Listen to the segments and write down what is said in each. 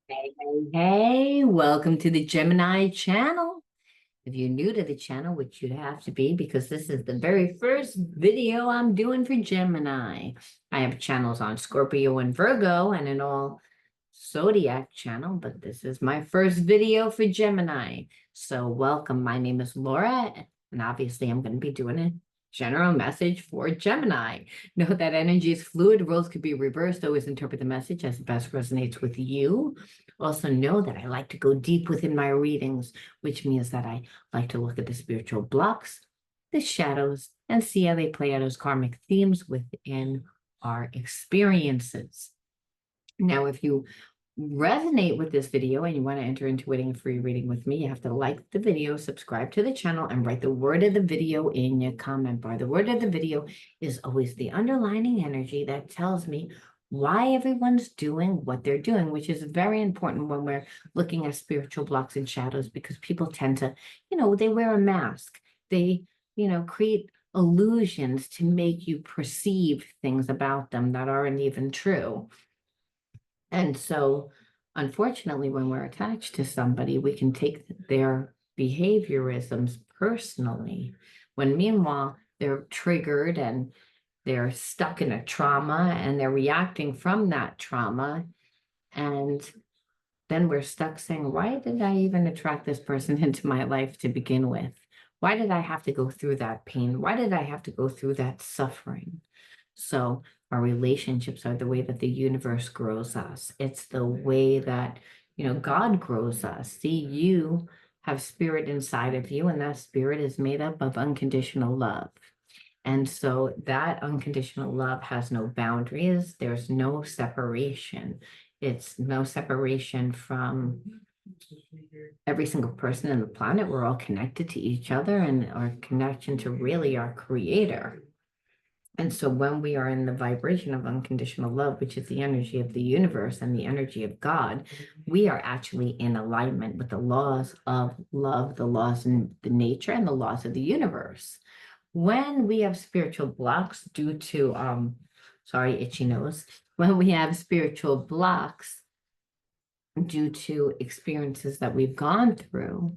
Hey, welcome to the Gemini channel. If you're new to the channel, which you'd have to be because this is the very first video I'm doing for Gemini. I have channels on Scorpio and Virgo and an all zodiac channel, but this is my first video for Gemini. So welcome. My name is Laura, and obviously I'm going to be doing a general message for Gemini. Note that energy is fluid, roles could be reversed. Always interpret the message as it best resonates with you. Also know that I like to go deep within my readings, which means that I like to look at the spiritual blocks, the shadows, and see how they play out as karmic themes within our experiences. Now, if you resonate with this video and you want to enter into a free reading with me, you have to like the video, subscribe to the channel, and write the word of the video in your comment bar. The word of the video is always the underlining energy that tells me why everyone's doing what they're doing, which is very important when we're looking at spiritual blocks and shadows, because people tend to, they wear a mask. They, create illusions to make you perceive things about them that aren't even true. And so, unfortunately, when we're attached to somebody, we can take their behaviorisms personally, when meanwhile, they're triggered and they're stuck in a trauma and they're reacting from that trauma. And then we're stuck saying, why did I even attract this person into my life to begin with? Why did I have to go through that pain? Why did I have to go through that suffering? So our relationships are the way that the universe grows us. It's the way that, God grows us. See, you have spirit inside of you, and that spirit is made up of unconditional love. And so that unconditional love has no boundaries. There's no separation. It's no separation from every single person on the planet. We're all connected to each other and our connection to really our creator. And so when we are in the vibration of unconditional love, which is the energy of the universe and the energy of God, we are actually in alignment with the laws of love, the laws in the nature and the laws of the universe. When we have spiritual blocks due to, sorry, itchy nose, when we have spiritual blocks due to experiences that we've gone through,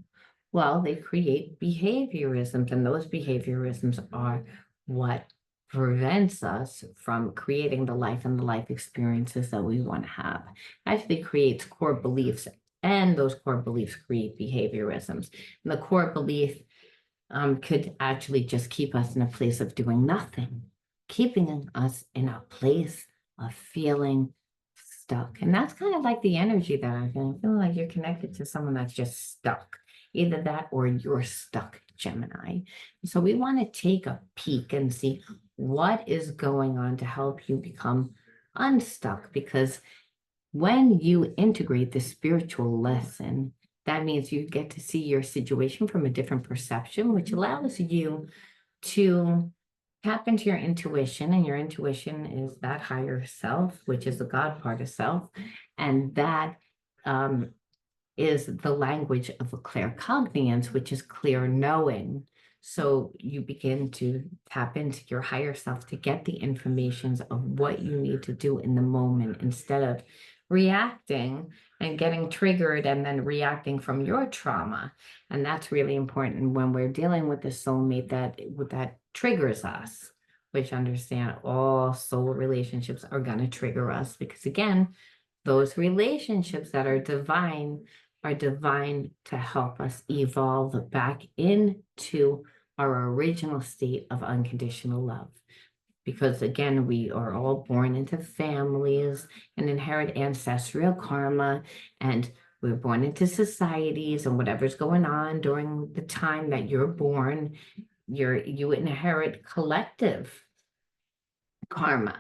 well, they create behaviorisms, and those behaviorisms are what prevents us from creating the life and the life experiences that we want to have. It actually creates core beliefs, and those core beliefs create behaviorisms. And the core belief could actually just keep us in a place of doing nothing, keeping us in a place of feeling stuck. And that's kind of like the energy that I'm feeling like you're connected to someone that's just stuck. Either that or you're stuck, Gemini. So we want to take a peek and see what is going on to help you become unstuck. Because when you integrate the spiritual lesson, that means you get to see your situation from a different perception, which allows you to tap into your intuition. And your intuition is that higher self, which is the God part of self. And that is the language of a claircognizance, which is clear knowing. So you begin to tap into your higher self to get the informations of what you need to do in the moment instead of reacting and getting triggered and then reacting from your trauma. And that's really important when we're dealing with the soulmate that triggers us, which understand all soul relationships are going to trigger us because again, those relationships that are divine to help us evolve back into our original state of unconditional love. Because again, we are all born into families and inherit ancestral karma, and we're born into societies, and whatever's going on during the time that you're born, you inherit collective karma.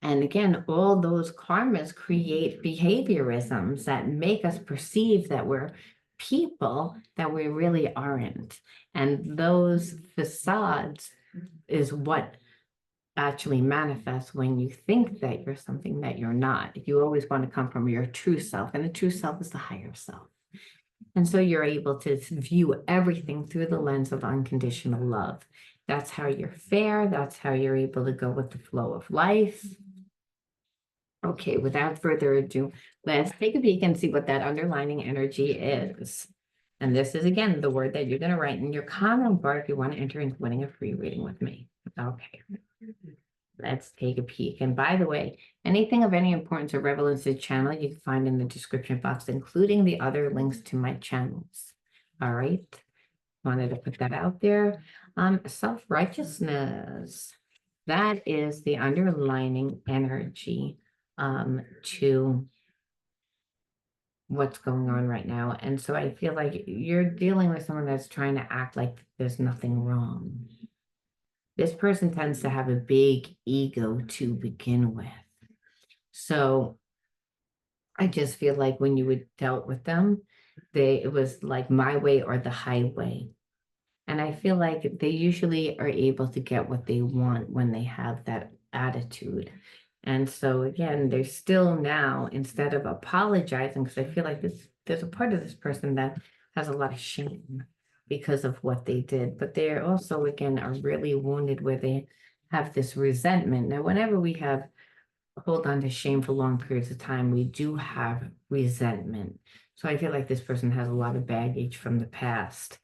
And again, all those karmas create behaviorisms that make us perceive that we're people that we really aren't. And those facades is what actually manifests when you think that you're something that you're not. You always want to come from your true self, and the true self is the higher self. And so you're able to view everything through the lens of unconditional love. That's how you're fair. That's how you're able to go with the flow of life. Okay, without further ado, let's take a peek and see what that underlining energy is. And this is, again, the word that you're going to write in your comment bar if you want to enter into winning a free reading with me. Okay, let's take a peek. And by the way, anything of any importance or relevance to the channel, you can find in the description box, including the other links to my channels. All right, wanted to put that out there. Self-righteousness. That is the underlining energy to what's going on right now. And so I feel like you're dealing with someone that's trying to act like there's nothing wrong. This person tends to have a big ego to begin with. So I just feel like when you would dealt with them, it was like my way or the highway. And I feel like they usually are able to get what they want when they have that attitude. And so again, they're still now, instead of apologizing, because I feel like there's a part of this person that has a lot of shame because of what they did, but they're also, again, are really wounded where they have this resentment. Now, whenever we hold on to shame for long periods of time, we do have resentment. So I feel like this person has a lot of baggage from the past.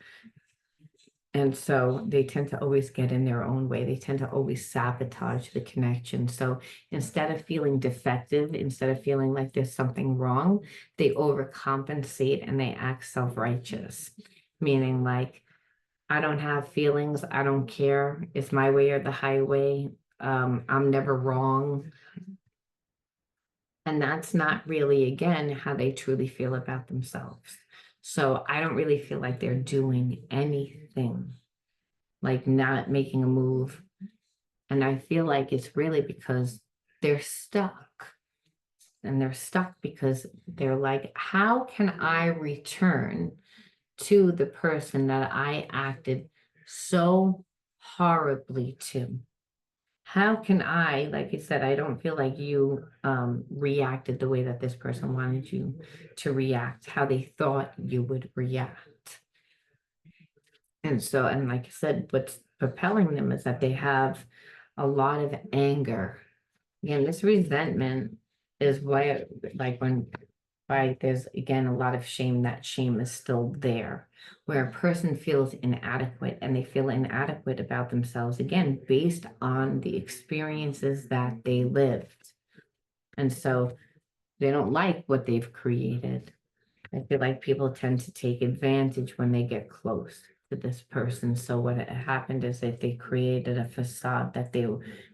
And so they tend to always get in their own way. They tend to always sabotage the connection. So instead of feeling defective, instead of feeling like there's something wrong, they overcompensate and they act self-righteous, meaning like, I don't have feelings. I don't care. It's my way or the highway. I'm never wrong. And that's not really, again, how they truly feel about themselves. So I don't really feel like they're doing anything, like not making a move. And I feel like it's really because they're stuck. And they're stuck because they're like, how can I return to the person that I acted so horribly to? How can I, like you said, I don't feel like you reacted the way that this person wanted you to react, how they thought you would react. And so, and like I said, what's propelling them is that they have a lot of anger. Again, this resentment is why, like why there's, again, a lot of shame. That shame is still there, where a person feels inadequate, and they feel inadequate about themselves, again, based on the experiences that they lived. And so they don't like what they've created. I feel like people tend to take advantage when they get close to this person. So what happened is that they created a facade that they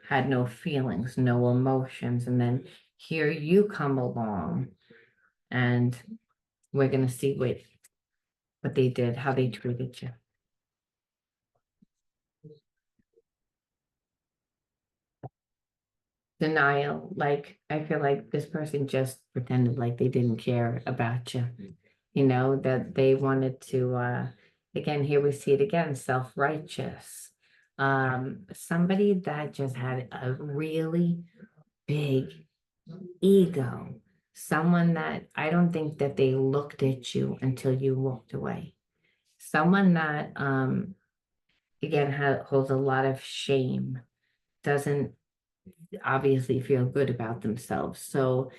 had no feelings, no emotions. And then here you come along, and we're going to see what they did, how they treated you. Denial, like I feel like this person just pretended like they didn't care about you, that they wanted to, again, here we see it again, self-righteous. Somebody that just had a really big ego, someone that I don't think that they looked at you until you walked away. Someone that, again, holds a lot of shame, doesn't obviously feel good about themselves. So,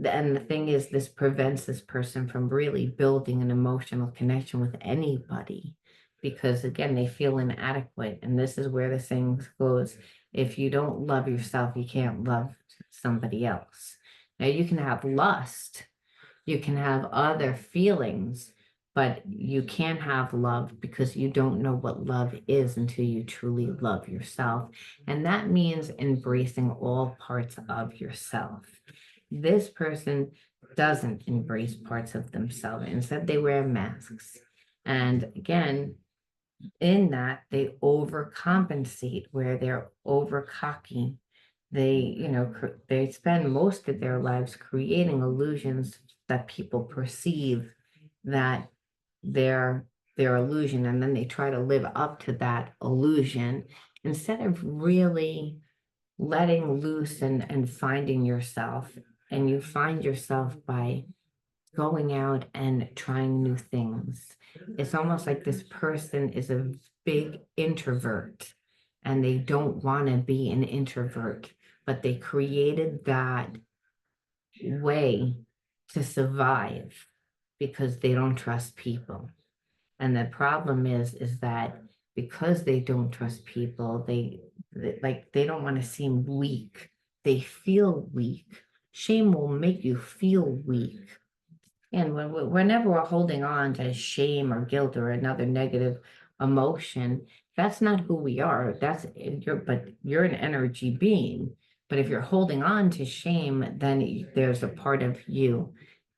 and the thing is, this prevents this person from really building an emotional connection with anybody, because again, they feel inadequate. And this is where the saying goes, if you don't love yourself, you can't love somebody else. Now, you can have lust, you can have other feelings, but you can't have love, because you don't know what love is until you truly love yourself. And that means embracing all parts of yourself. This person doesn't embrace parts of themselves. Instead, they wear masks. And again, in that, they overcompensate, where they're over cocky. They spend most of their lives creating illusions that people perceive that they're their illusion, and then they try to live up to that illusion instead of really letting loose and finding yourself. And you find yourself by going out and trying new things. It's almost like this person is a big introvert, and they don't want to be an introvert, but they created that way to survive because they don't trust people. And the problem is that because they don't trust people, they don't want to seem weak. They feel weak. Shame will make you feel weak. And whenever we're holding on to shame or guilt or another negative emotion, that's not who we are. But you're an energy being. But if you're holding on to shame, then there's a part of you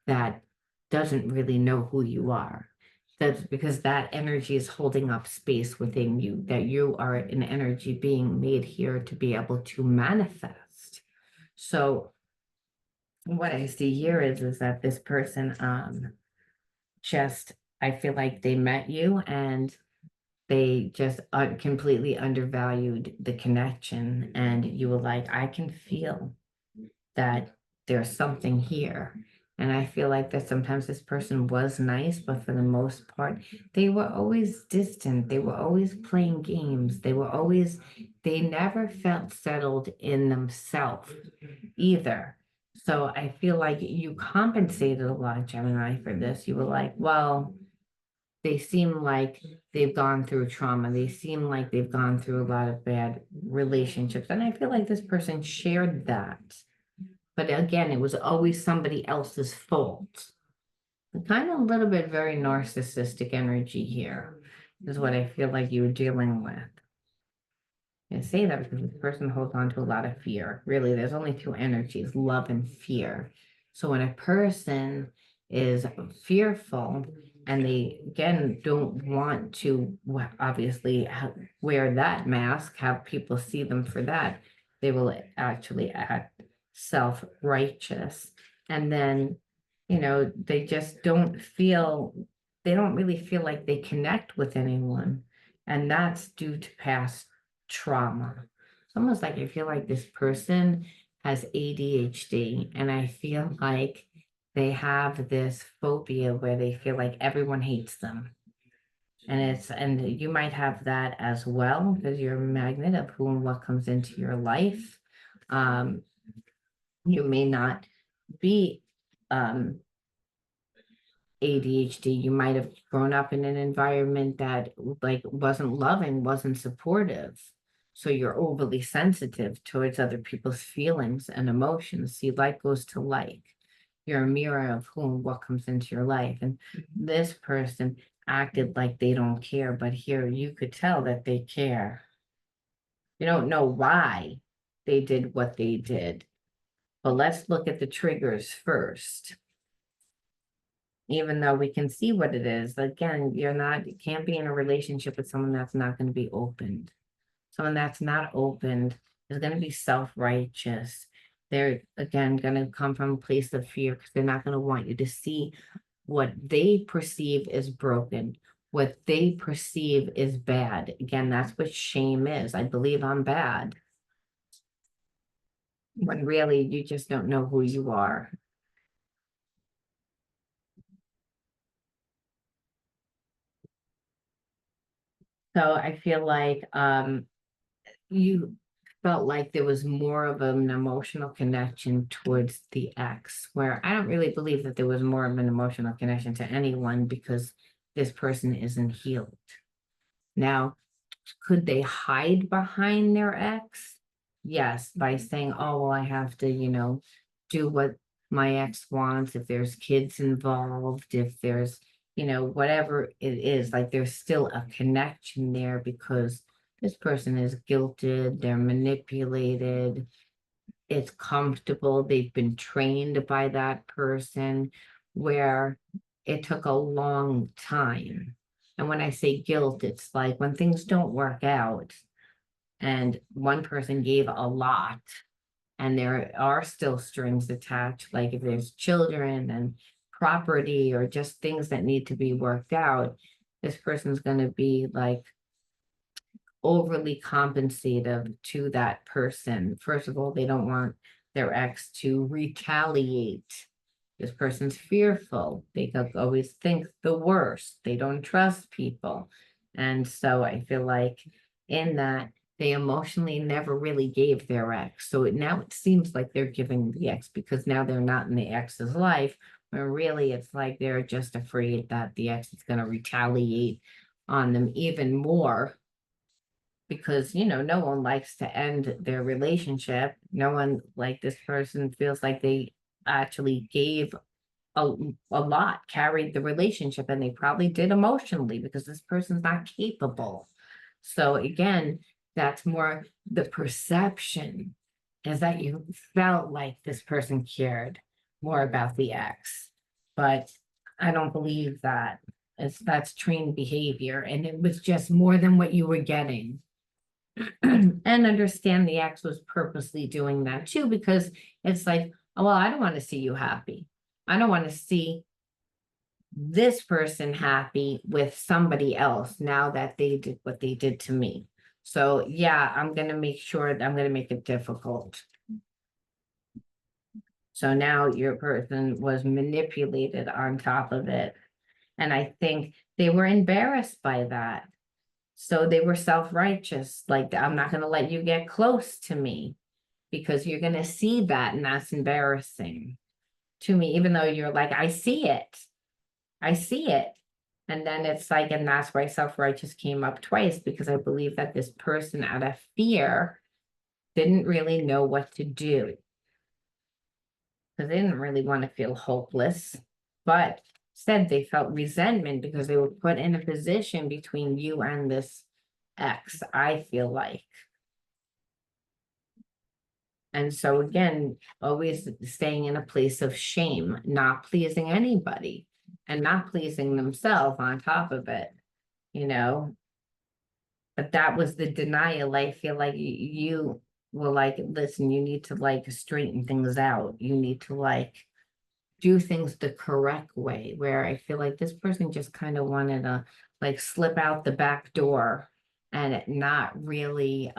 that doesn't really know who you are. That's because that energy is holding up space within you, that you are an energy being made here to be able to manifest. So what I see here is that this person just I feel like they met you and they just completely undervalued the connection, and you were like, I can feel that there's something here. And I feel like that sometimes this person was nice, but for the most part, they were always distant. They were always playing games. They never felt settled in themselves either. So I feel like you compensated a lot, Gemini, for this. You were like, well, they seem like they've gone through trauma. They seem like they've gone through a lot of bad relationships. And I feel like this person shared that. But again, it was always somebody else's fault. Kind of a little bit very narcissistic energy here is what I feel like you were dealing with. I say that because this person holds on to a lot of fear. Really, there's only two energies, love and fear. So when a person is fearful and they, again, don't want to obviously wear that mask, have people see them for that, they will actually act self-righteous. And then, they just they don't really feel like they connect with anyone. And that's due to past trauma. It's almost like I feel like this person has ADHD, and I feel like they have this phobia where they feel like everyone hates them. And you might have that as well because you're a magnet of who and what comes into your life. Um, you may not be um, ADHD. You might have grown up in an environment that like wasn't loving, wasn't supportive. So you're overly sensitive towards other people's feelings and emotions. See, like goes to like. You're a mirror of who and what comes into your life. And this person acted like they don't care, but here you could tell that they care. You don't know why they did what they did. But let's look at the triggers first. Even though we can see what it is, again, you can't be in a relationship with someone that's not going to be opened. Someone that's not opened is going to be self-righteous. They're, again, going to come from a place of fear because they're not going to want you to see what they perceive is broken, what they perceive is bad. Again, that's what shame is. I believe I'm bad. When really you just don't know who you are. So I feel like you felt like there was more of an emotional connection towards the ex, where I don't really believe that there was more of an emotional connection to anyone because this person isn't healed. Now, could they hide behind their ex? Yes, by saying, oh, well, I have to, do what my ex wants. If there's kids involved, if there's, whatever it is, like there's still a connection there because this person is guilted, they're manipulated, it's comfortable, they've been trained by that person, where it took a long time. And when I say guilt, it's like when things don't work out and one person gave a lot and there are still strings attached, like if there's children and property or just things that need to be worked out, this person's going to be like overly compensative to that person. First of all, they don't want their ex to retaliate. This person's fearful. They always think the worst. They don't trust people. And so I feel like in that, they emotionally never really gave their ex. So now it seems like they're giving the ex because now they're not in the ex's life, when really it's like they're just afraid that the ex is going to retaliate on them even more, because no one likes to end their relationship. No one, like, this person feels like they actually gave a, a lot, carried the relationship, and they probably did emotionally because this person's not capable. So again, that's more the perception, is that you felt like this person cared more about the ex. But I don't believe that. That's trained behavior, and it was just more than what you were getting. And understand the ex was purposely doing that too, because it's like, oh, well, I don't want to see you happy. I don't want to see this person happy with somebody else now that they did what they did to me. So yeah, I'm going to make sure that I'm going to make it difficult. So now your person was manipulated on top of it. And I think they were embarrassed by that. So they were self-righteous. Like, I'm not going to let you get close to me because you're going to see that. And that's embarrassing to me, even though you're like, I see it. I see it. And then it's like, and that's why self-righteous came up twice, because I believe that this person, out of fear, didn't really know what to do. Because they didn't really want to feel hopeless, but instead they felt resentment because they were put in a position between you and this ex, I feel like. And so again, always staying in a place of shame, not pleasing anybody and not pleasing themselves on top of it, you know. But that was the denial. I feel like you were like, listen, you need to like straighten things out. You need to like do things the correct way, where I feel like this person just kind of wanted to like slip out the back door and not really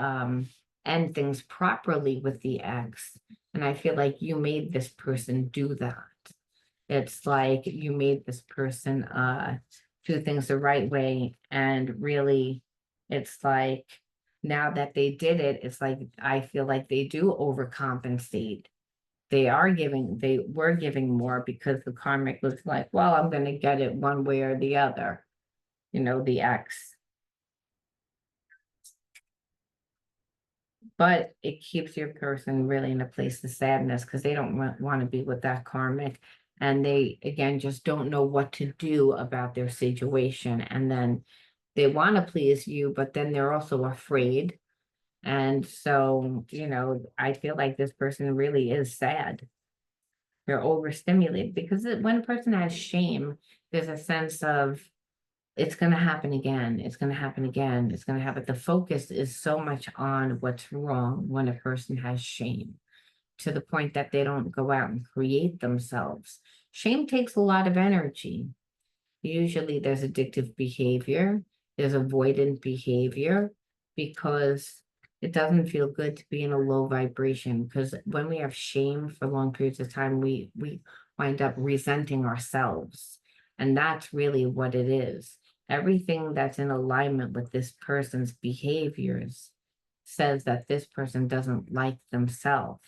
end things properly with the ex. And I feel like you made this person do that. It's like you made this person do things the right way. And really, it's like now that they did it, it's like I feel like they do overcompensate. They were giving more because the karmic was like, well, I'm going to get it one way or the other, the ex. But it keeps your person really in a place of sadness because they don't want to be with that karmic. And they, again, just don't know what to do about their situation. And then they want to please you, but then they're also afraid. And so, I feel like this person really is sad. They're overstimulated because when a person has shame, there's a sense of it's going to happen again. It's going to happen again. It's going to happen. The focus is so much on what's wrong when a person has shame, to the point that they don't go out and create themselves. Shame takes a lot of energy. Usually there's addictive behavior, there's avoidant behavior, because it doesn't feel good to be in a low vibration. Because when we have shame for long periods of time, we wind up resenting ourselves. And that's really what it is. Everything that's in alignment with this person's behaviors says that this person doesn't like themselves.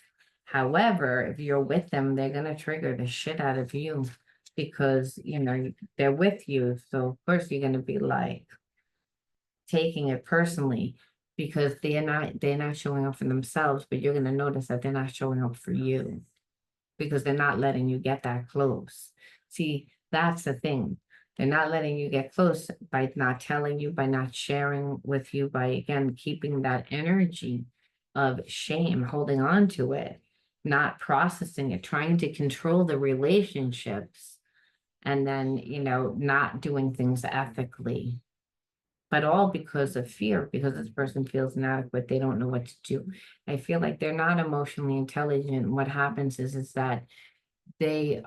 However, if you're with them, they're going to trigger the shit out of you because, they're with you. So of course you're going to be like taking it personally because they're not showing up for themselves, but you're going to notice that they're not showing up for you because they're not letting you get that close. See, that's the thing. They're not letting you get close by not telling you, by not sharing with you, by, again, keeping that energy of shame, holding on to it, not processing it, trying to control the relationships, and then, not doing things ethically. But all because of fear, because this person feels inadequate, they don't know what to do. I feel like they're not emotionally intelligent. What happens is that they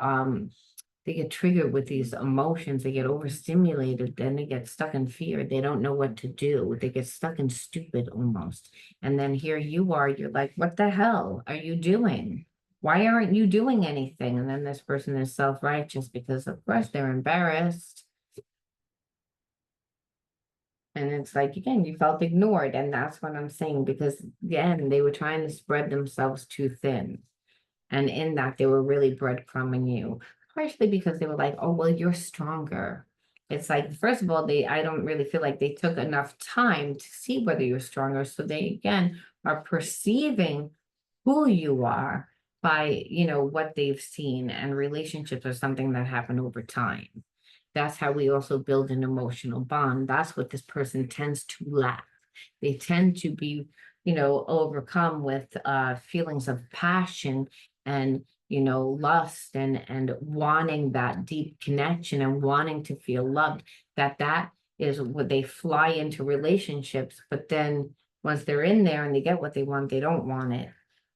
get triggered with these emotions, they get overstimulated, then they get stuck in fear, they don't know what to do, they get stuck in stupid almost. And then here you are, you're like, what the hell are you doing? Why aren't you doing anything? And then this person is self-righteous because of course they're embarrassed. And it's like, again, you felt ignored. And that's what I'm saying, because again, they were trying to spread themselves too thin. And in that, they were really breadcrumbing you, partially because they were like, oh, well, you're stronger. It's like, first of all, I don't really feel like they took enough time to see whether you're stronger. So they, again, are perceiving who you are by, what they've seen. And relationships are something that happen over time. That's how we also build an emotional bond. That's what this person tends to lack. They tend to be, overcome with feelings of passion and, lust and wanting that deep connection and wanting to feel loved. That is what they fly into relationships, but then once they're in there and they get what they want, they don't want it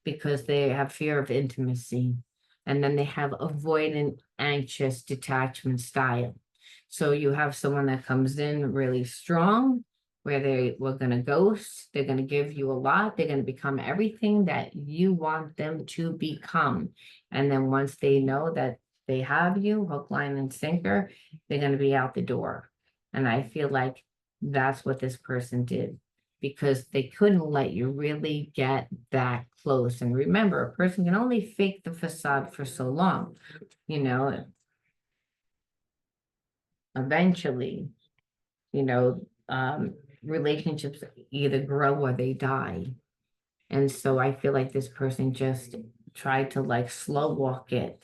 because they have fear of intimacy. And then they have avoidant, anxious detachment style. So you have someone that comes in really strong, where they were going to ghost, they're going to give you a lot, they're going to become everything that you want them to become. And then once they know that they have you, hook, line, and sinker, they're going to be out the door. And I feel like that's what this person did, because they couldn't let you really get that close. And remember, a person can only fake the facade for so long, eventually, you know, um, relationships either grow or they die. And so I feel like this person just tried to like slow walk it.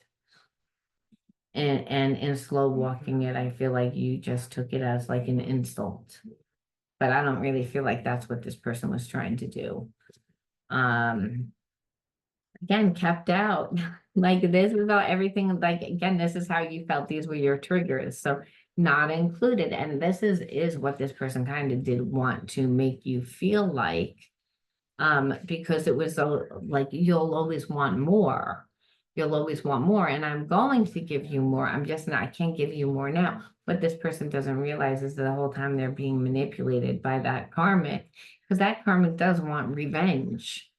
And in slow walking it, I feel like you just took it as like an insult. But I don't really feel like that's what this person was trying to do. Um, again, kept out. Like this is about everything. Like again, this is how you felt. These were your triggers. So not included. And this is what this person kind of did want to make you feel like, because it was so like you'll always want more. You'll always want more. And I'm going to give you more. I'm just not, I can't give you more now. What this person doesn't realize is that the whole time they're being manipulated by that karmic, because that karmic does want revenge,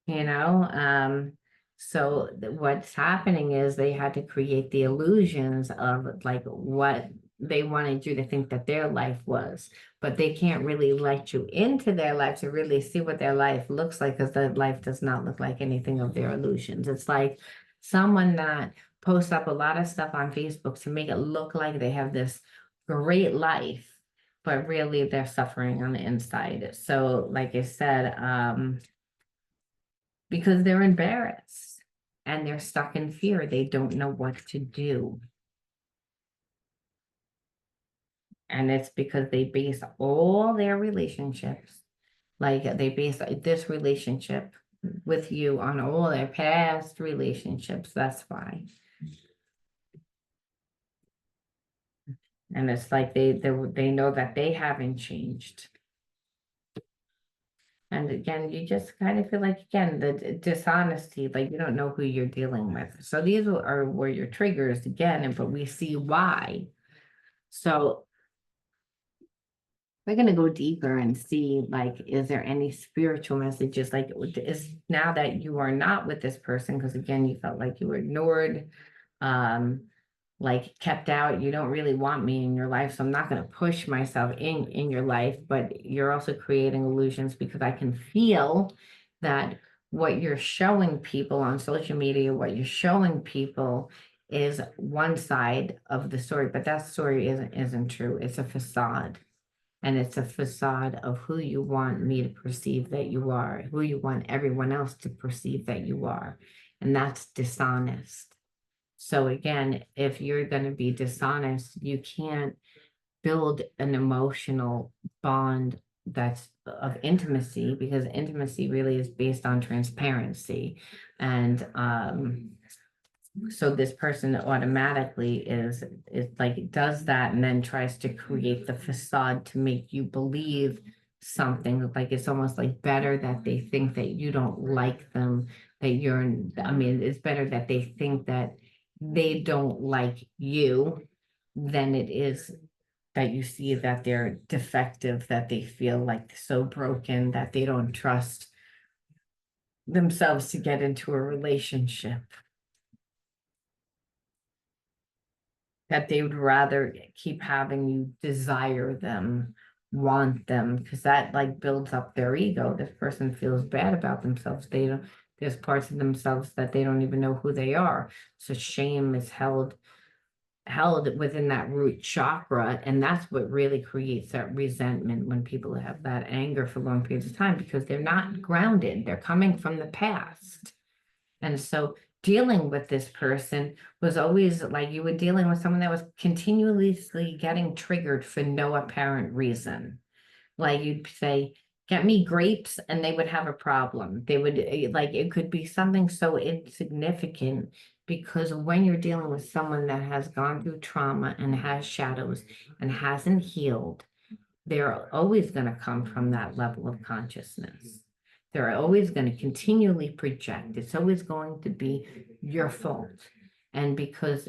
you know? So what's happening is they had to create the illusions of like what they wanted you to think that their life was, but they can't really let you into their life to really see what their life looks like, because their life does not look like anything of their illusions. It's like someone that posts up a lot of stuff on Facebook to make it look like they have this great life, but really they're suffering on the inside. So like I said, because they're embarrassed and they're stuck in fear. They don't know what to do. And it's because they base all their relationships, like they base this relationship with you on all their past relationships. That's why. And it's like they know that they haven't changed. And again, you just kind of feel like, again, the dishonesty, like you don't know who you're dealing with. So these were your triggers again, but we see why. So we're going to go deeper and see, like, is there any spiritual messages? Like, is now that you are not with this person, because again, you felt like you were ignored, um, like kept out, you don't really want me in your life, so I'm not going to push myself in your life, but you're also creating illusions, because I can feel that what you're showing people on social media, what you're showing people is one side of the story, but that story isn't true. It's a facade. And it's a facade of who you want me to perceive that you are, who you want everyone else to perceive that you are. And that's dishonest. So again, if you're going to be dishonest, you can't build an emotional bond that's of intimacy, because intimacy really is based on transparency. And so this person automatically is like does that and then tries to create the facade to make you believe something, like it's almost like better that they think that you don't like them, that I mean, it's better that they think that they don't like you than it is that you see that they're defective, that they feel like so broken that they don't trust themselves to get into a relationship, that they would rather keep having you desire them want them, because that like builds up their ego. This person feels bad about themselves. They don't, there's parts of themselves that they don't even know who they are. So shame is held within that root chakra, and that's what really creates that resentment when people have that anger for long periods of time, because they're not grounded. They're coming from the past. And so dealing with this person was always like you were dealing with someone that was continuously getting triggered for no apparent reason. Like you'd say, get me grapes, and they would have a problem. They would like it could be something so insignificant, because when you're dealing with someone that has gone through trauma and has shadows and hasn't healed, they're always going to come from that level of consciousness. They're always going to continually project. It's always going to be your fault. And because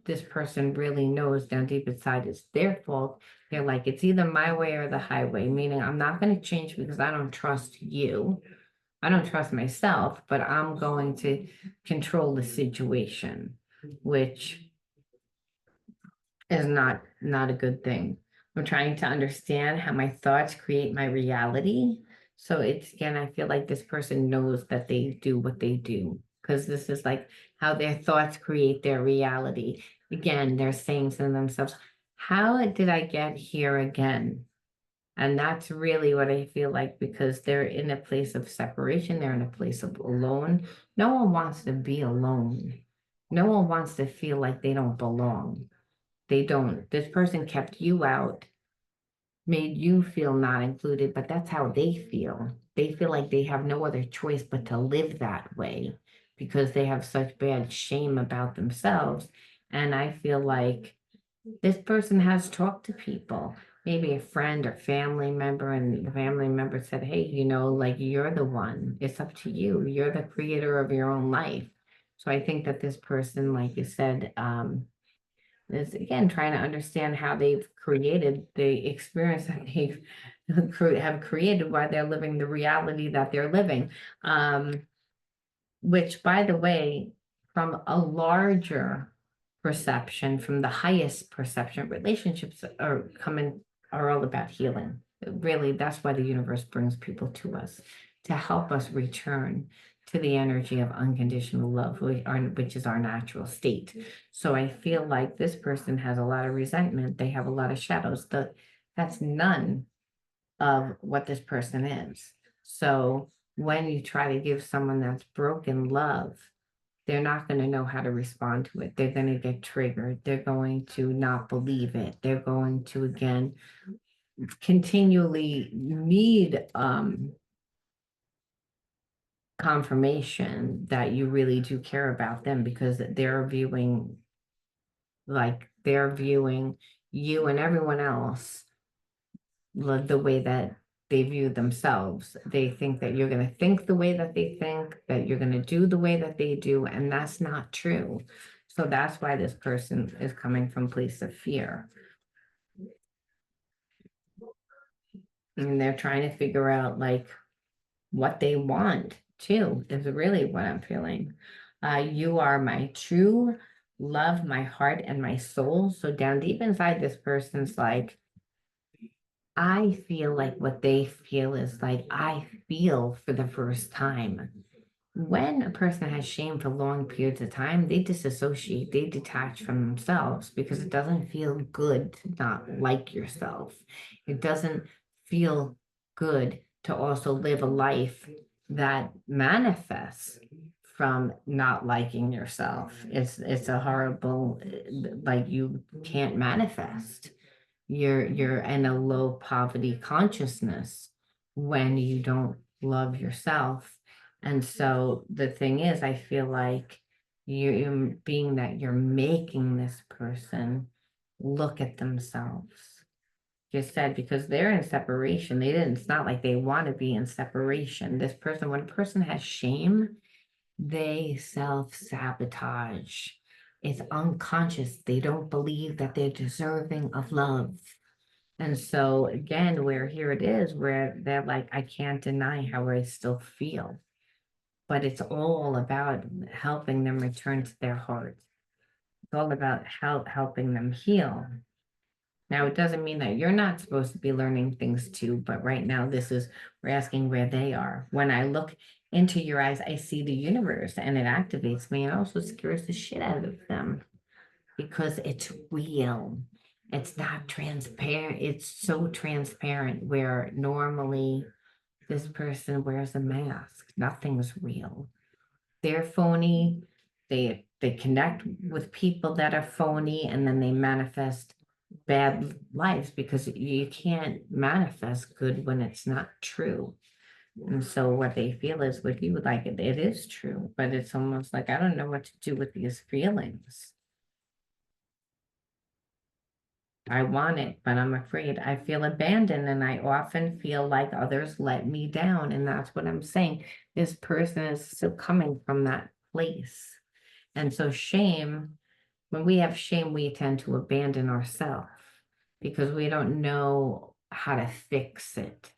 this person really knows down deep inside it's their fault, they're like, it's either my way or the highway, meaning I'm not going to change because I don't trust you. I don't trust myself, but I'm going to control the situation, which is not a good thing. I'm trying to understand how my thoughts create my reality. So it's again, I feel like this person knows that they do what they do, because this is like how their thoughts create their reality. Again, they're saying to themselves, how did I get here again? And that's really what I feel like, because they're in a place of separation, they're in a place of alone. No one wants to be alone. No one wants to feel like they don't belong. They don't. This person kept you out, made you feel not included, but that's how they feel. They feel like they have no other choice but to live that way because they have such bad shame about themselves. And I feel like this person has talked to people, maybe a friend or family member, and the family member said, hey, like you're the one. It's up to you. You're the creator of your own life. So I think that this person, like you said, is again trying to understand how they've created the experience that they've have created while they're living the reality that they're living. Which, by the way, from a larger perception, from the highest perception, relationships are all about healing. Really, that's why the universe brings people to us, to help us return to the energy of unconditional love, which is our natural state. So I feel like this person has a lot of resentment. They have a lot of shadows. That's none of what this person is. So when you try to give someone that's broken love, they're not going to know how to respond to it. They're going to get triggered. They're going to not believe it. They're going to, again, continually need confirmation that you really do care about them, because they're viewing you and everyone else the way that they view themselves. They think that you're going to think the way that they think, that you're going to do the way that they do, and that's not true. So that's why this person is coming from a place of fear. And they're trying to figure out like what they want too, is really what I'm feeling. You are my true love, my heart, and my soul. So down deep inside, this person's like, I feel like what they feel is like I feel for the first time. When a person has shame for long periods of time, they disassociate, they detach from themselves, because it doesn't feel good to not like yourself. It doesn't feel good to also live a life that manifests from not liking yourself. It's a horrible, like you can't manifest. You're in a low poverty consciousness when you don't love yourself. And so the thing is, I feel like you being that you're making this person look at themselves. Just said, because they're in separation. They didn't, it's not like they want to be in separation. This person, when a person has shame, they self-sabotage. It's unconscious. They don't believe that they're deserving of love. And so again, where here it is, where they're like, I can't deny how I still feel. But it's all about helping them return to their heart. It's all about helping them heal. Now, it doesn't mean that you're not supposed to be learning things too, but right now we're asking where they are. When I look into your eyes, I see the universe and it activates me and also scares the shit out of them because it's real. It's not transparent. It's so transparent where normally this person wears a mask. Nothing's real. They're phony. They connect with people that are phony and then they manifest bad lives because you can't manifest good when it's not true. And so what they feel is with you, like it is true, but it's almost like I don't know what to do with these feelings. I want it, but I'm afraid. I feel abandoned and I often feel like others let me down. And that's what I'm saying. This person is still coming from that place. And so shame, when we have shame, we tend to abandon ourselves because we don't know how to fix it.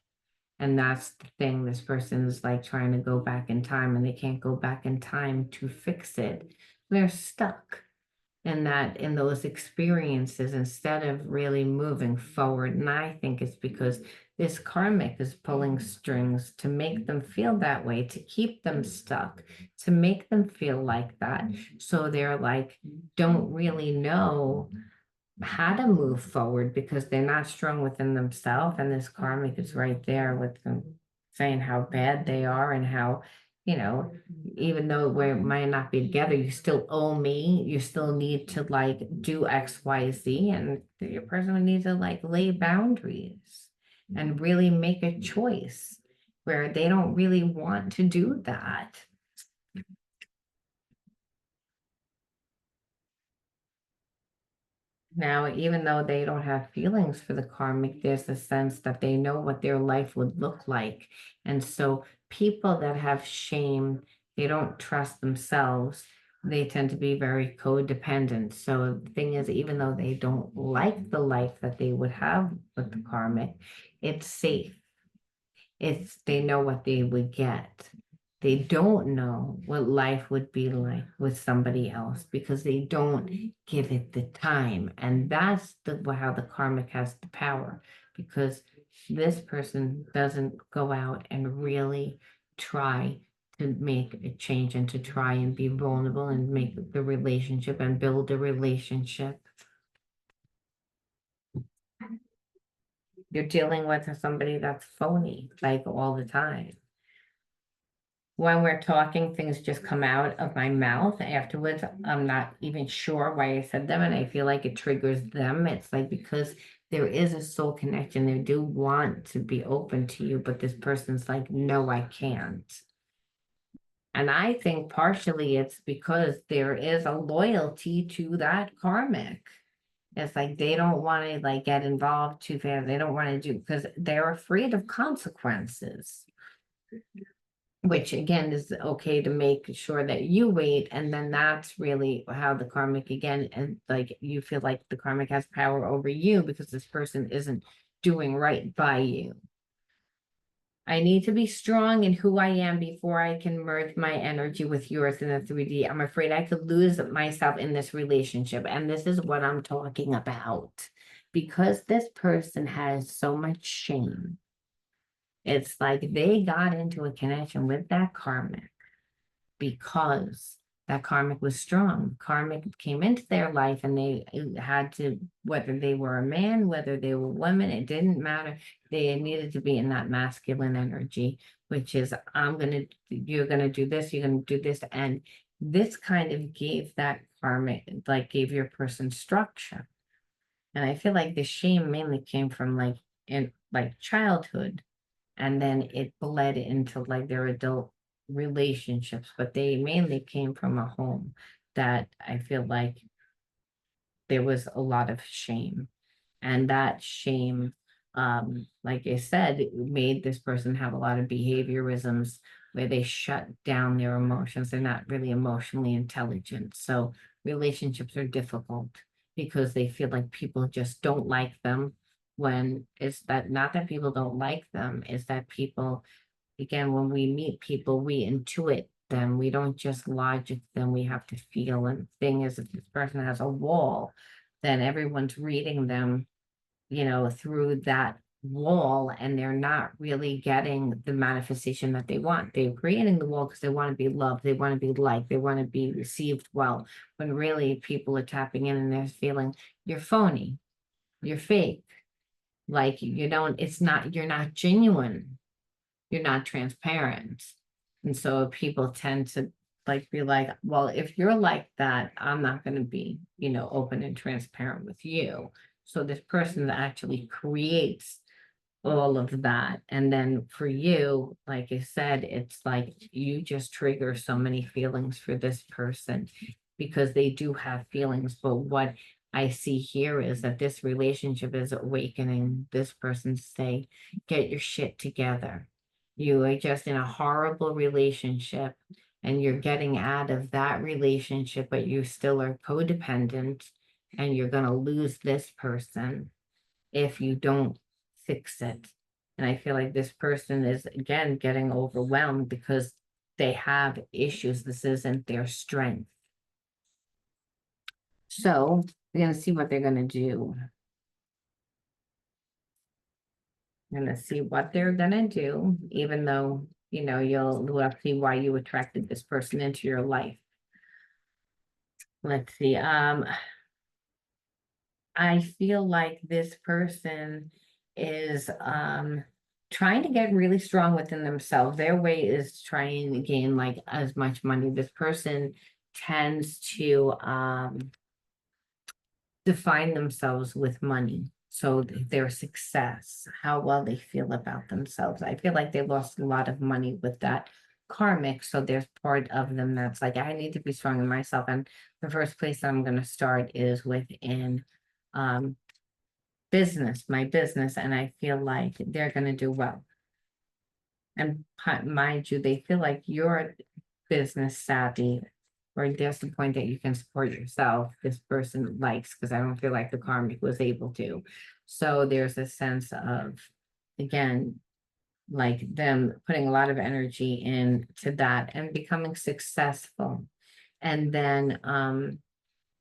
And that's the thing. This person is like trying to go back in time and they can't go back in time to fix it. They're stuck in those experiences instead of really moving forward. And I think it's because this karmic is pulling strings to make them feel that way, to keep them stuck, to make them feel like that. So they're like, don't really know how to move forward because they're not strong within themselves. And this karmic is right there with them saying how bad they are and how, you know, even though we might not be together, you still owe me. You still need to like do X, Y, Z. And your person would need to like lay boundaries and really make a choice where they don't really want to do that. Now, even though they don't have feelings for the karmic, there's a sense that they know what their life would look like. And so people that have shame, they don't trust themselves. They tend to be very codependent. So the thing is, even though they don't like the life that they would have with the karmic, it's safe. They know what they would get. They don't know what life would be like with somebody else because they don't give it the time. And that's how the karmic has the power because this person doesn't go out and really try to make a change and to try and be vulnerable and make the relationship and build a relationship. You're dealing with somebody that's phony like all the time. When we're talking, things just come out of my mouth afterwards. I'm not even sure why I said them, and I feel like it triggers them. It's like because there is a soul connection. They do want to be open to you, but this person's like, no, I can't. And I think partially it's because there is a loyalty to that karmic. It's like they don't want to like get involved too fast. They don't want to do because they're afraid of consequences, which again is okay to make sure that you wait. And then that's really how the karmic again, and like you feel like the karmic has power over you because this person isn't doing right by you. I need to be strong in who I am before I can merge my energy with yours in the 3D. I'm afraid I could lose myself in this relationship. And this is what I'm talking about. Because this person has so much shame. It's like they got into a connection with that karmic because that karmic was strong. Karmic came into their life and they had to, whether they were a man, whether they were women, it didn't matter. They needed to be in that masculine energy, which is, you're going to do this, you're going to do this. And this kind of gave that karmic, like gave your person structure. And I feel like the shame mainly came from like in like childhood. And then it bled into like their adult relationships, but they mainly came from a home that I feel like there was a lot of shame. And that shame, like I said, it made this person have a lot of behaviorisms where they shut down their emotions. They're not really emotionally intelligent. So relationships are difficult because they feel like people just don't like them when it's that not that people don't like them, is that people, again, when we meet people, we intuit them. We don't just logic them. We have to feel. And the thing is, if this person has a wall, then everyone's reading them through that wall, and they're not really getting the manifestation that they want. They're creating the wall because they want to be loved, they want to be liked, they want to be received well, when really people are tapping in and they're feeling you're phony, you're fake, like you're not genuine, you're not transparent. And so people tend to be like, well, if you're like that, I'm not going to be, open and transparent with you. So this person actually creates all of that. And then for you, like I said, it's like you just trigger so many feelings for this person because they do have feelings. But what I see here is that this relationship is awakening this person to say, get your shit together. You are just in a horrible relationship and you're getting out of that relationship, but you still are codependent and you're going to lose this person if you don't fix it. And I feel like this person is again getting overwhelmed because they have issues. This isn't their strength. So we're going to see what they're going to do. I'm going to see what they're going to do, even though, we'll see why you attracted this person into your life. Let's see. I feel like this person is trying to get really strong within themselves. Their way is trying to gain like as much money. This person tends to define themselves with money. So their success, how well they feel about themselves. I feel like they lost a lot of money with that karmic. So there's part of them that's like, I need to be strong in myself. And the first place I'm going to start is within my business. And I feel like they're going to do well. And mind you, they feel like you're business savvy, or there's the point that you can support yourself. This person likes, because I don't feel like the karmic was able to. So there's a sense of, again, like them putting a lot of energy into that and becoming successful. And then,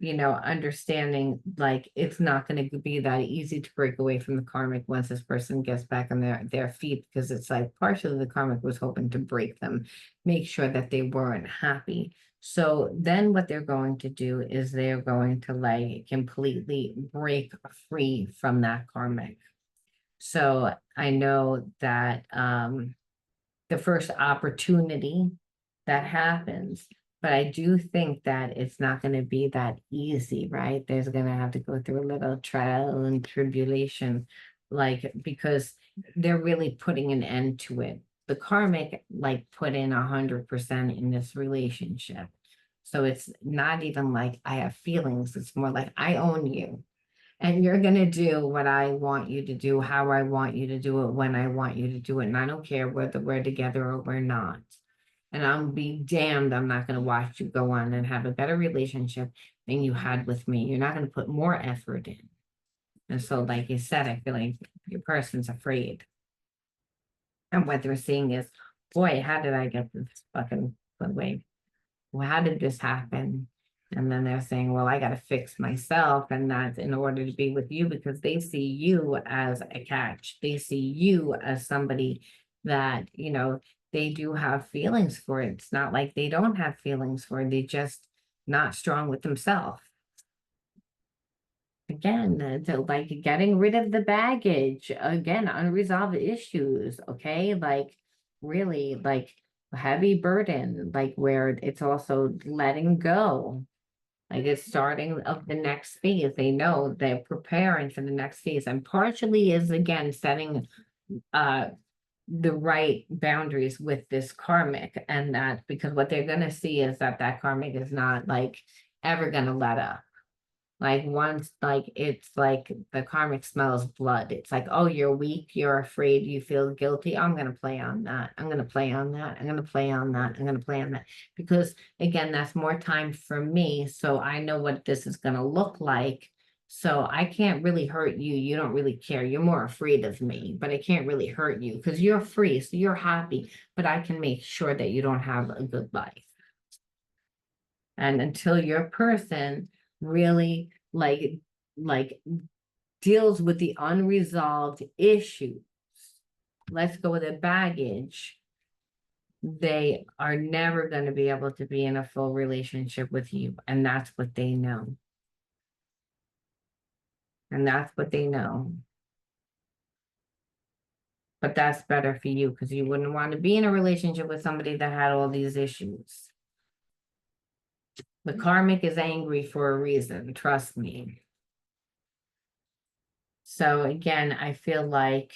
understanding like it's not going to be that easy to break away from the karmic once this person gets back on their feet, because it's like partially the karmic was hoping to break them, make sure that they weren't happy. So then what they're going to do is they're going to like completely break free from that karmic. So I know that the first opportunity that happens, but I do think that it's not going to be that easy, right? There's going to have to go through a little trial and tribulation, like, because they're really putting an end to it. The karmic, like, put in 100% in this relationship. So it's not even like I have feelings. It's more like I own you. And you're going to do what I want you to do, how I want you to do it, when I want you to do it. And I don't care whether we're together or we're not. And I'll be damned, I'm not going to watch you go on and have a better relationship than you had with me. You're not going to put more effort in. And so, like you said, I feel like your person's afraid. And what they're seeing is, boy, how did I get this fucking way? Well, how did this happen? And then they're saying, well, I got to fix myself. And that's in order to be with you, because they see you as a catch. They see you as somebody that, they do have feelings for it. It's not like they don't have feelings for it. They just not strong with themselves. Again, like getting rid of the baggage, again, unresolved issues. Okay. Like really like heavy burden, like where it's also letting go. Like it's starting of the next phase. They know they're preparing for the next phase. And partially is again setting the right boundaries with this karmic, and that because what they're gonna see is that that karmic is not like ever gonna let up. Like once, like it's like the karmic smells blood. It's like, oh, you're weak, you're afraid, you feel guilty. I'm gonna play on that. I'm gonna play on that. I'm gonna play on that. I'm gonna play on that. Because again, that's more time for me. So I know what this is gonna look like. So I can't really hurt you. You don't really care. You're more afraid of me, but I can't really hurt you because you're free. So you're happy, but I can make sure that you don't have a good life. And until your person really like deals with the unresolved issues. Let's go with the baggage. They are never going to be able to be in a full relationship with you. And that's what they know. And that's what they know. But that's better for you because you wouldn't want to be in a relationship with somebody that had all these issues. The karmic is angry for a reason, trust me. So again, I feel like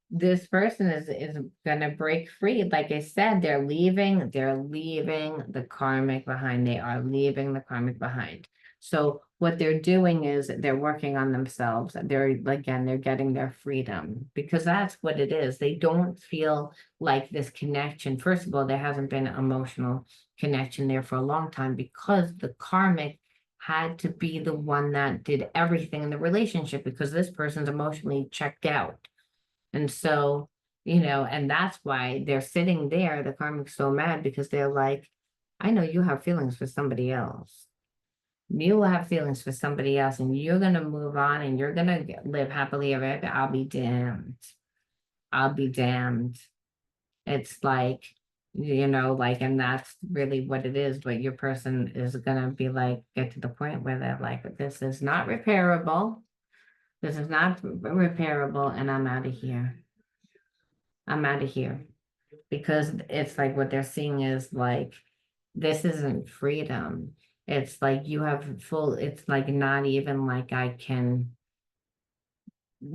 this person is gonna break free. Like I said, they're leaving the karmic behind. They are leaving the karmic behind. So what they're doing is they're working on themselves. They're getting their freedom because that's what it is. They don't feel like this connection. First of all, there hasn't been an emotional connection there for a long time because the karmic had to be the one that did everything in the relationship because this person's emotionally checked out. And so, and that's why they're sitting there. The karmic's so mad because they're like, I know you have feelings for somebody else. You will have feelings for somebody else, and you're going to move on and you're going to live happily ever after. I'll be damned. I'll be damned. It's like, and that's really what it is. But your person is going to be like, get to the point where they're like, this is not repairable. This is not repairable, and I'm out of here. I'm out of here. Because it's like what they're seeing is like, this isn't freedom. It's like you have full, it's like not even like I can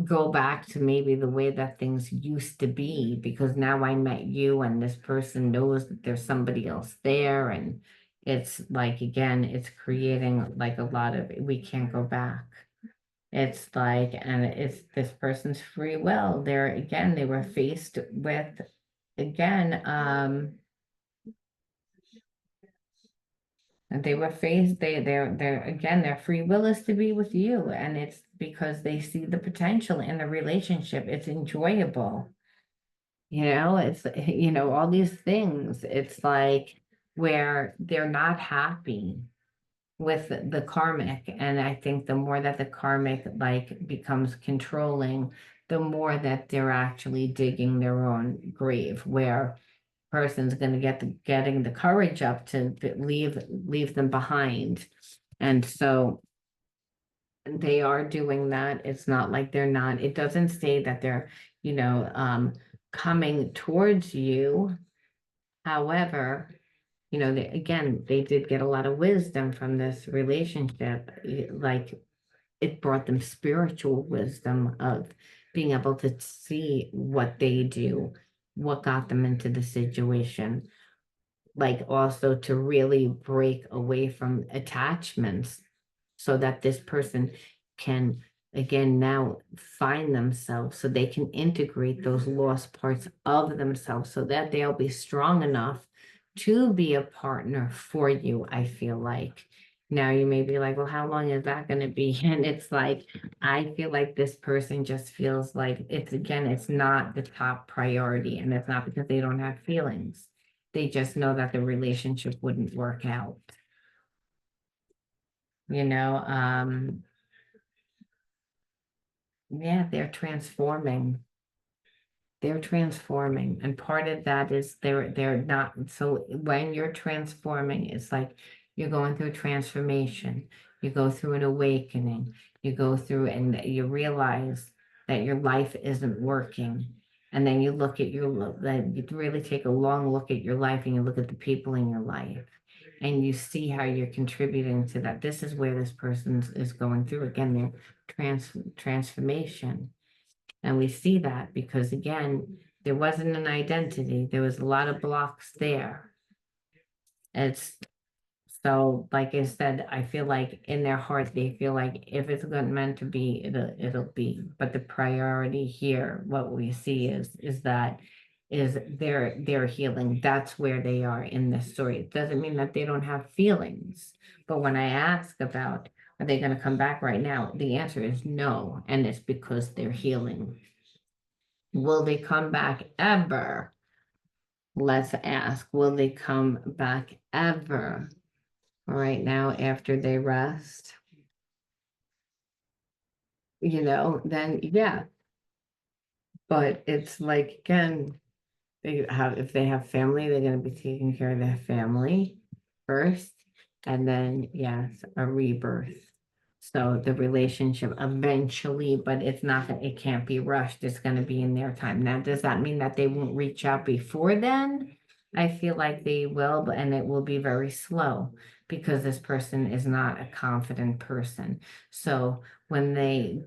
go back to maybe the way that things used to be because now I met you and this person knows that there's somebody else there. And it's like, again, it's creating like a lot of, we can't go back. It's like, and it's this person's free will. They were faced with, again, and they were faced, they're again, their free will is to be with you. And it's because they see the potential in the relationship. It's enjoyable. It's, all these things. It's like where they're not happy with the karmic. And I think the more that the karmic like becomes controlling, the more that they're actually digging their own grave, where person's going to getting the courage up to leave them behind. And so they are doing that. It's not like they're not, it doesn't say that they're, coming towards you. However, they did get a lot of wisdom from this relationship. Like it brought them spiritual wisdom of being able to see what they do, what got them into the situation, like also to really break away from attachments so that this person can again now find themselves so they can integrate those lost parts of themselves so that they'll be strong enough to be a partner for you. I feel like now you may be like, well, how long is that going to be? And it's like, I feel like this person just feels like it's not the top priority. And it's not because they don't have feelings. They just know that the relationship wouldn't work out. Yeah, they're transforming. They're transforming. And part of that is they're not, so when you're transforming, it's like you're going through a transformation. You go through an awakening. You go through and you realize that your life isn't working. And then you look at you really take a long look at your life and you look at the people in your life and you see how you're contributing to that. This is where this person is going through again, their transformation. And we see that because again, there wasn't an identity. There was a lot of blocks there. It's so, like I said, I feel like in their heart, they feel like if it's not meant to be, it'll be. But the priority here, what we see is that is their healing. That's where they are in this story. It doesn't mean that they don't have feelings. But when I ask about, are they going to come back right now? The answer is no. And it's because they're healing. Will they come back ever? Let's ask, will they come back ever? Right now after they rest? then yeah. But it's like, again, if they have family, they're going to be taking care of their family first, and then yes, a rebirth. So the relationship eventually, but it's not that it can't be rushed. It's going to be in their time. Now, does that mean that they won't reach out before then? I feel like they will, but and it will be very slow because this person is not a confident person. So when they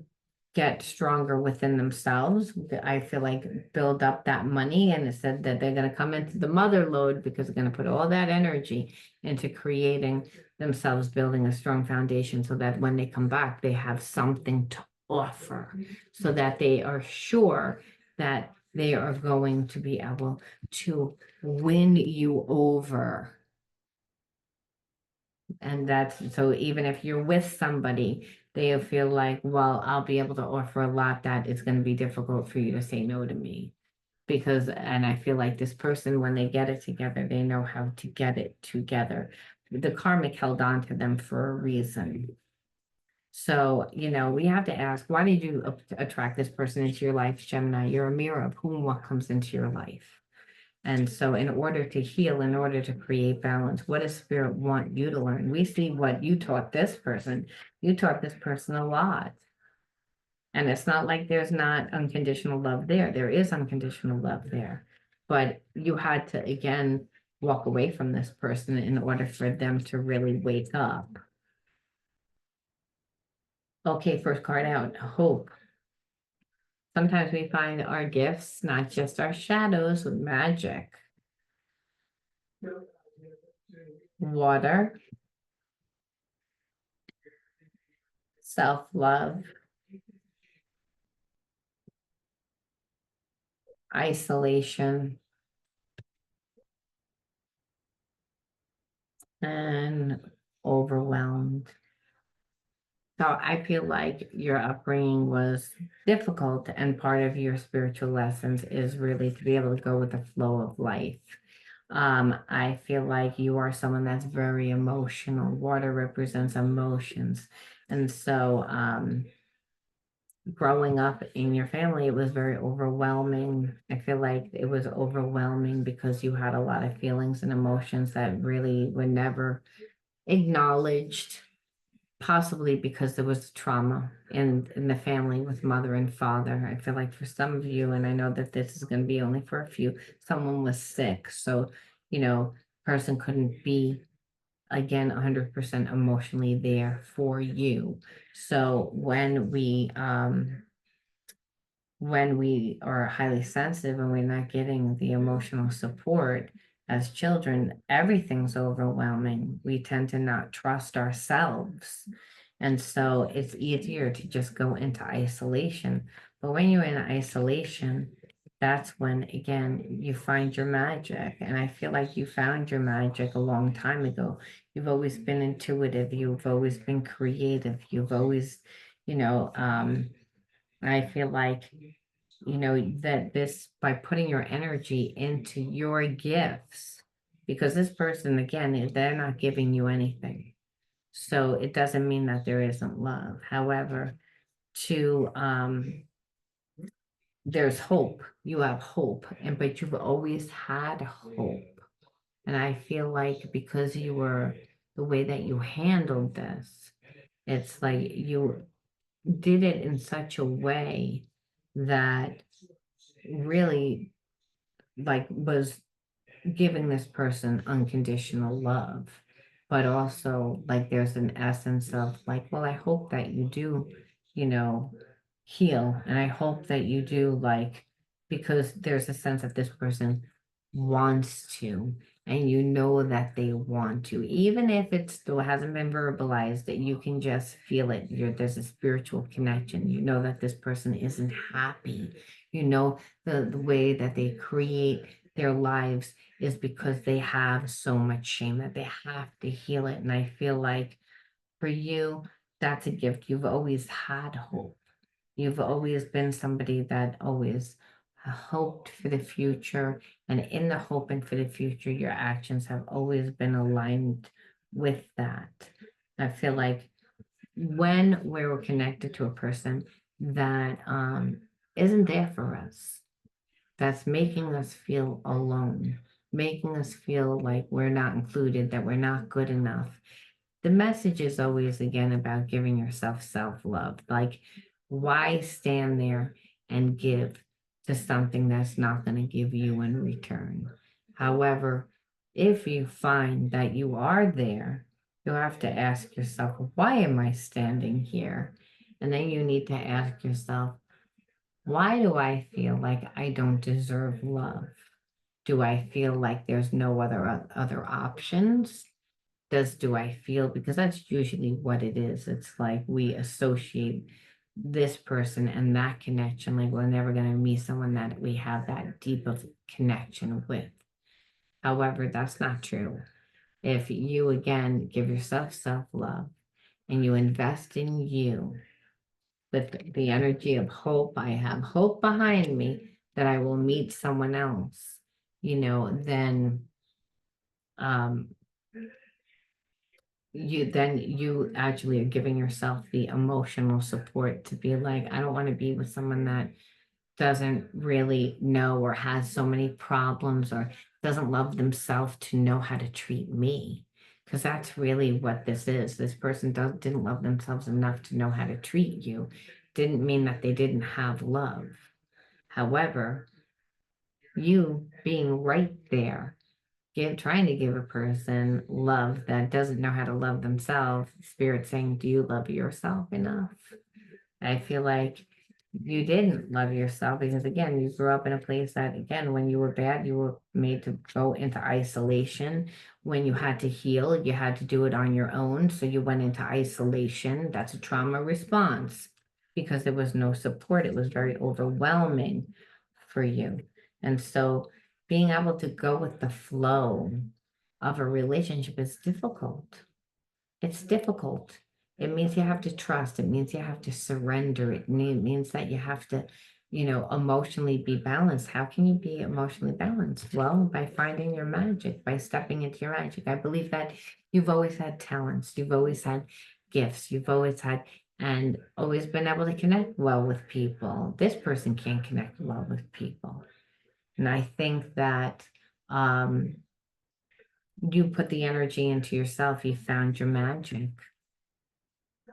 get stronger within themselves. I feel like build up that money, and it said that they're going to come into the mother load because they're going to put all that energy into creating themselves, building a strong foundation so that when they come back, they have something to offer, so that they are sure that they are going to be able to win you over. And that's so even if you're with somebody, they'll feel like, well, I'll be able to offer a lot that it's going to be difficult for you to say no to me. Because, and I feel like this person, when they get it together, they know how to get it together. The karmic held on to them for a reason. So, we have to ask, why did you attract this person into your life, Gemini? You're a mirror of whom what comes into your life. And so, in order to heal, in order to create balance, what does spirit want you to learn? We see what you taught this person. You taught this person a lot. And it's not like there's not unconditional love there. There is unconditional love there. But you had to, again, walk away from this person in order for them to really wake up. Okay, first card out, hope. Sometimes we find our gifts, not just our shadows, with magic. Water, self-love, isolation, and overwhelmed. So I feel like your upbringing was difficult, and part of your spiritual lessons is really to be able to go with the flow of life. I feel like you are someone that's very emotional. Water represents emotions. And so growing up in your family, it was very overwhelming. I feel like it was overwhelming because you had a lot of feelings and emotions that really were never acknowledged, possibly because there was trauma in the family with mother and father. I feel like for some of you, and I know that this is going to be only for a few, someone was sick. So, person couldn't be again 100% emotionally there for you. So when we are highly sensitive and we're not getting the emotional support as children, everything's overwhelming. We tend to not trust ourselves. And so it's easier to just go into isolation. But when you're in isolation, that's when, again, you find your magic. And I feel like you found your magic a long time ago. You've always been intuitive. You've always been creative. You've always, I feel like that this by putting your energy into your gifts, because this person, again, they're not giving you anything. So it doesn't mean that there isn't love. However, to there's hope. You have hope, but you've always had hope. And I feel like because you were the way that you handled this, it's like you did it in such a way that really like was giving this person unconditional love, but also like there's an essence of like, well, I hope that you do, you know, heal. And I hope that you do like, because there's a sense that this person wants to, and that they want to, even if it still hasn't been verbalized, that you can just feel it. There's a spiritual connection. You know that this person isn't happy. The way that they create their lives is because they have so much shame that they have to heal it. And I feel like for you, that's a gift. You've always had hope. You've always been somebody that always hoped for the future. And in the hope and for the future, your actions have always been aligned with that. I feel like when we're connected to a person, that isn't there for us, that's making us feel alone, making us feel like we're not included, that we're not good enough. The message is always again about giving yourself self-love. Like, why stand there and give to something that's not going to give you in return? However, if you find that you are there, you'll have to ask yourself, why am I standing here? And then you need to ask yourself, why do I feel like I don't deserve love? Do I feel like there's no other options? Do I feel, because that's usually what it is. It's like we associate this person and that connection, like we're never going to meet someone that we have that deep of connection with. However, that's not true. If you again give yourself self-love and you invest in you with the energy of hope, I have hope behind me that I will meet someone else, then um you actually are giving yourself the emotional support to be like, I don't want to be with someone that doesn't really know or has so many problems or doesn't love themselves to know how to treat me. Because that's really what this is. This person didn't love themselves enough to know how to treat you. Didn't mean that they didn't have love. However, you being right there trying to give a person love that doesn't know how to love themselves, spirit saying, do you love yourself enough? I feel like you didn't love yourself because again, you grew up in a place that again, when you were bad, you were made to go into isolation. When you had to heal, you had to do it on your own. So you went into isolation. That's a trauma response because there was no support. It was very overwhelming for you. And so being able to go with the flow of a relationship is difficult. It's difficult. It means you have to trust. It means you have to surrender. It means that you have to, emotionally be balanced. How can you be emotionally balanced? Well, by finding your magic, by stepping into your magic. I believe that you've always had talents. You've always had gifts. You've always had and always been able to connect well with people. This person can't connect well with people. And I think that um, you put the energy into yourself. You found your magic.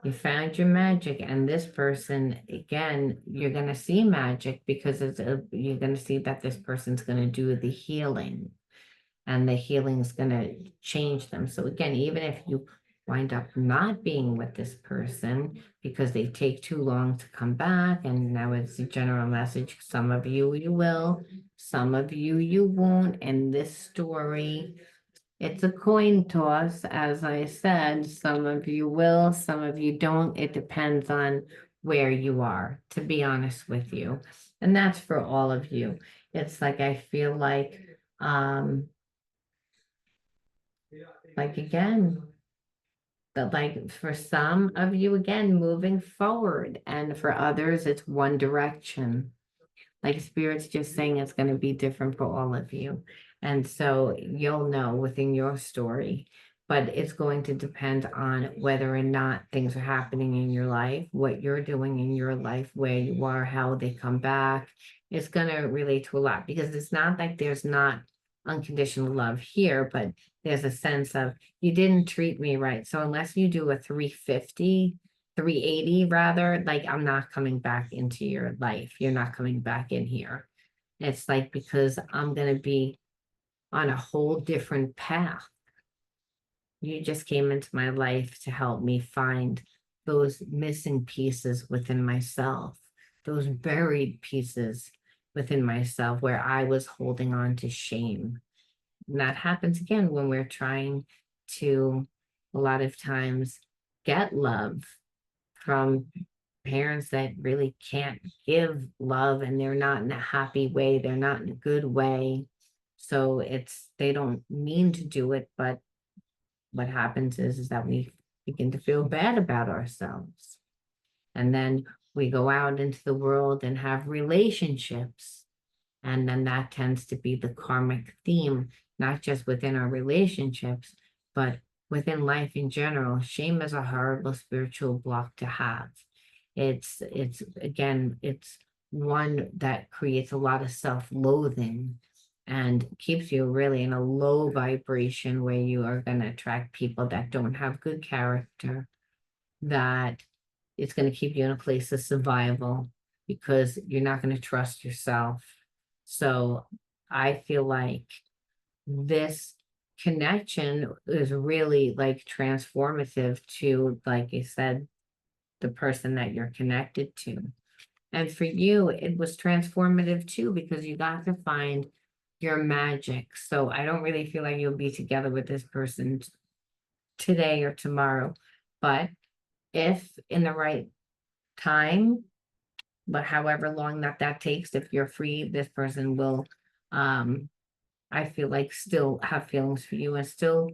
You found your magic, and this person, again, you're going to see magic because you're going to see that this person's going to do the healing, and the healing is going to change them. So again, even if you wind up not being with this person because they take too long to come back, and now it's a general message, some of you will, some of you won't, and this story, it's a coin toss, as I said. Some of you will, some of you don't. It depends on where you are, to be honest with you. And that's for all of you. It's like I feel like again, that like for some of you, again, moving forward, and for others, it's one direction. Like spirit's just saying it's going to be different for all of you. And so you'll know within your story, but it's going to depend on whether or not things are happening in your life, what you're doing in your life, where you are, how they come back. It's going to relate to a lot because it's not like there's not unconditional love here, but there's a sense of you didn't treat me right. So unless you do a 350, 380 rather, like I'm not coming back into your life. You're not coming back in here. It's like because I'm going to be on a whole different path. You just came into my life to help me find those missing pieces within myself, those buried pieces within myself where I was holding on to shame. And that happens again when we're trying to, a lot of times, get love from parents that really can't give love and they're not in a happy way, they're not in a good way. So they don't mean to do it, but what happens is that we begin to feel bad about ourselves. And then we go out into the world and have relationships. And then that tends to be the karmic theme, not just within our relationships, but within life in general. Shame is a horrible spiritual block to have. Again, it's one that creates a lot of self-loathing and keeps you really in a low vibration where you are going to attract people that don't have good character, that it's going to keep you in a place of survival because you're not going to trust yourself. So I feel like this connection is really like transformative to, like I said, the person that you're connected to. And for you, it was transformative too, because you got to find your magic. So I don't really feel like you'll be together with this person today or tomorrow. But if in the right time, but however long that takes, if you're free, this person will, I feel like, still have feelings for you and still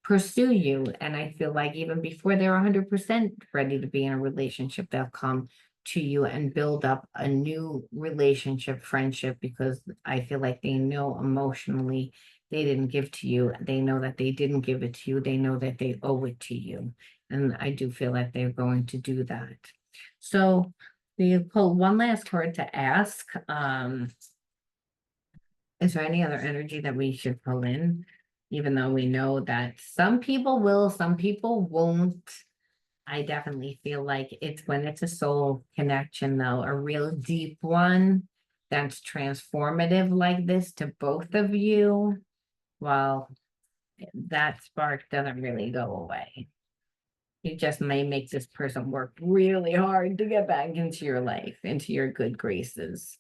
pursue you. And I feel like even before they're 100% ready to be in a relationship, they'll come to you and build up a new relationship, friendship, because I feel like they know emotionally they didn't give to you. They know that they didn't give it to you. They know that they owe it to you. And I do feel that they're going to do that. So we pull one last card to ask. Is there any other energy that we should pull in? Even though we know that some people will, some people won't. I definitely feel like it's when it's a soul connection, though, a real deep one that's transformative like this to both of you. Well, that spark doesn't really go away. You just may make this person work really hard to get back into your life, into your good graces.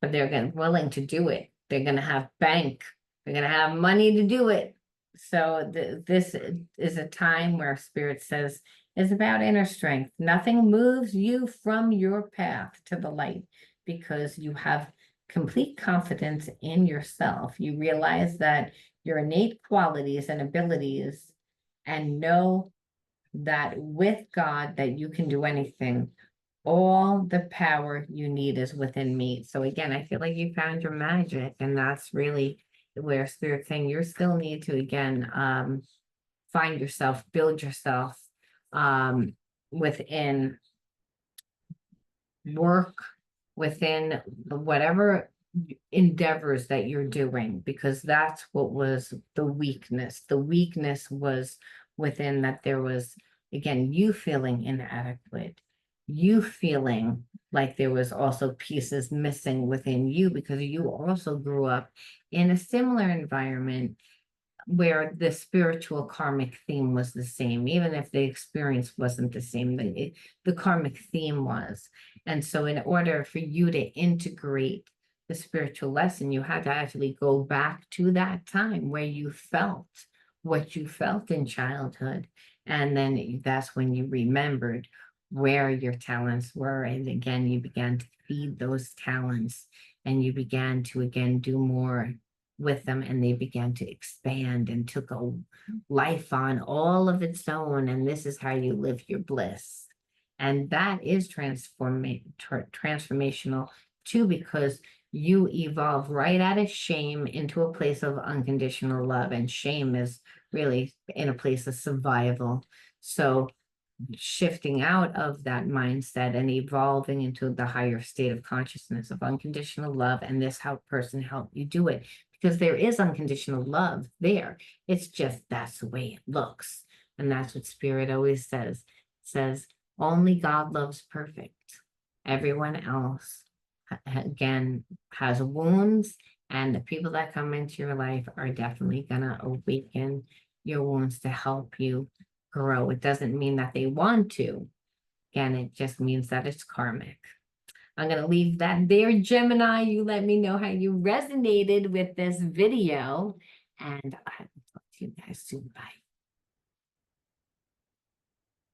But they're willing to do it. They're going to have bank. They're going to have money to do it. So this is a time where Spirit says it's about inner strength. Nothing moves you from your path to the light because you have complete confidence in yourself. You realize that your innate qualities and abilities, and know that with God that you can do anything. All the power you need is within me. So again, I feel like you found your magic, and that's really where Spirit's saying you still need to again find yourself, build yourself within work, within whatever endeavors that you're doing, because that's what was the weakness. The weakness was within that there was, again, you feeling inadequate, you feeling like there was also pieces missing within you because you also grew up in a similar environment where the spiritual karmic theme was the same, even if the experience wasn't the same, the karmic theme was. And so in order for you to integrate the spiritual lesson, you had to actually go back to that time where you felt what you felt in childhood. And then that's when you remembered where your talents were. And again, you began to feed those talents and you began to, again, do more with them, and they began to expand and took a life on all of its own. And this is how you live your bliss. And that is transformational too, because you evolve right out of shame into a place of unconditional love. And shame is really in a place of survival. So shifting out of that mindset and evolving into the higher state of consciousness of unconditional love, and this how person helped you do it, because there is unconditional love there. It's just that's the way it looks. And that's what Spirit always says. It says only God loves perfect. Everyone else, again, has wounds, and the people that come into your life are definitely gonna awaken your wounds to help you grow. It doesn't mean that they want to. Again, it just means that it's karmic. I'm going to leave that there, Gemini. You let me know how you resonated with this video. And I will talk to you guys soon. Bye.